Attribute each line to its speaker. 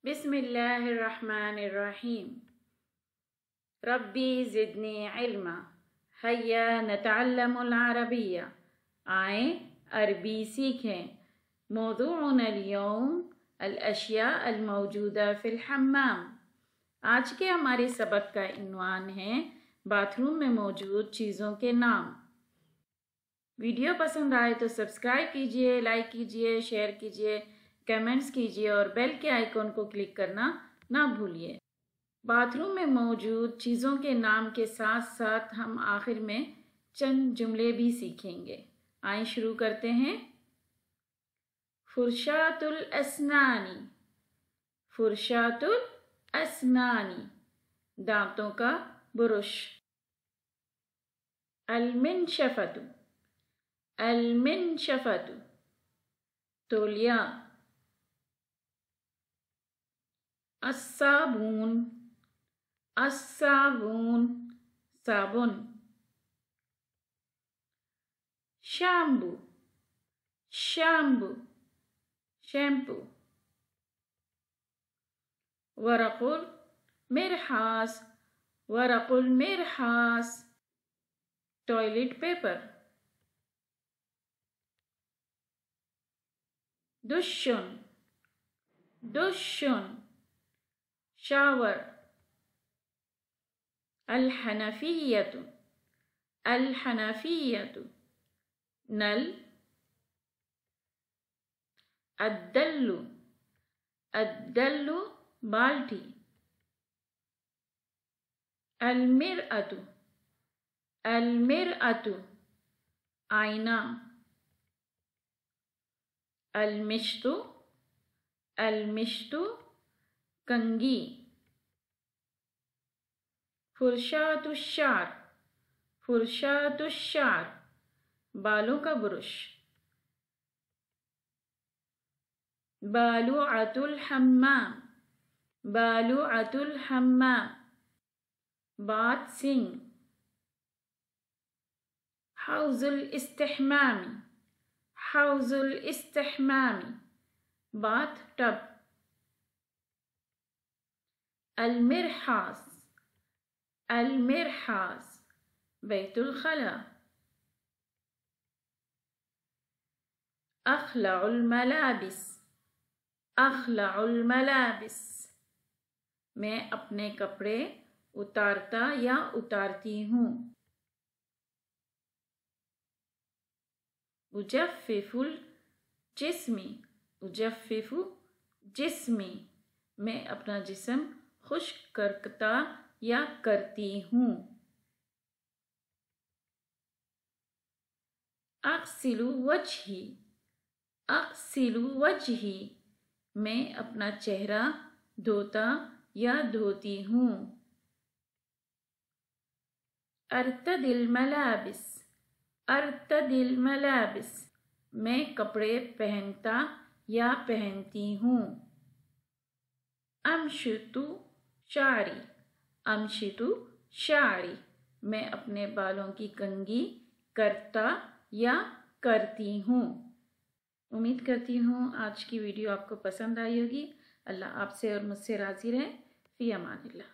Speaker 1: बिस्मिल्लाहिर्रहमानिर्रहीम। रब्बी ज़िदनी इल्मा। हैया नतअल्लमुल अरबिया। आए अरबी सीखें। मौज़ूउना अल-यौम अल-अशिया अल-मौजूदा फ़िल हम्माम। आज के हमारे सबक का इन्वान है बाथरूम में मौजूद चीज़ों के नाम। वीडियो पसंद आए तो सब्सक्राइब कीजिए, लाइक कीजिए, शेयर कीजिए, कमेंट्स कीजिए और बेल के आइकॉन को क्लिक करना ना भूलिए। बाथरूम में मौजूद चीज़ों के नाम के साथ साथ हम आखिर में चंद जुमले भी सीखेंगे। आइए शुरू करते हैं। फुरशातुल अस्नानी। फुरशातुल अस्नानी, दांतों का बुरुश। अलमिनशफतु। अलमिनशफतु, तौलिया। अस्साबून। अस्साबून, साबुन। शैम्पू। Shampoo, shampoo. वरकुल मिरहास। वरकुल मिरहास, टॉयलेट पेपर। दुश्शुन। दुश्शुन, शावर। अल-हनफिय्यतु। अल-हनफिय्यतु, नल। अद्दल्लु। अद्दल्लु, बाल्टी। अल-मिरअतु। अल-मिरअतु, आईना। अल-मिश्तु। अल-मिश्तु, कंघी। फुरशातुश्शार। फुरशातुश्शार, बालों का बुरुश। बालुअतुल हम्माम। बालुअतुल हम्माम, बाथ सिंक। हौजुल इस्तिहमामी। हौजुल इस्तिहमामी, बाथ टब। अल-मिरहास। अल-मिरहास, बैतुल खला। अख्लउल मलाबिस। अख्लउल मलाबिस, मैं अपने कपड़े उतारता या उतारती हूँ। उजफ्फिफुल जिस्मी। उजफ्फिफु जिस्मी, मैं अपना जिस्म खुश्क करता या करती हूँ। अग़सिलु वजही। अग़सिलु वजही, मैं अपना चेहरा धोता या धोती हूँ। अरतदिल मलाबिस। अरतदिल मलाबिस, मैं कपड़े पहनता या पहनती हूँ। अमशितु शारी। अमशितु शारी, मैं अपने बालों की कंघी करता या करती हूँ। उम्मीद करती हूँ आज की वीडियो आपको पसंद आई होगी। अल्लाह आपसे और मुझसे राज़ी रहे। फ़ी अमानिल्लाह।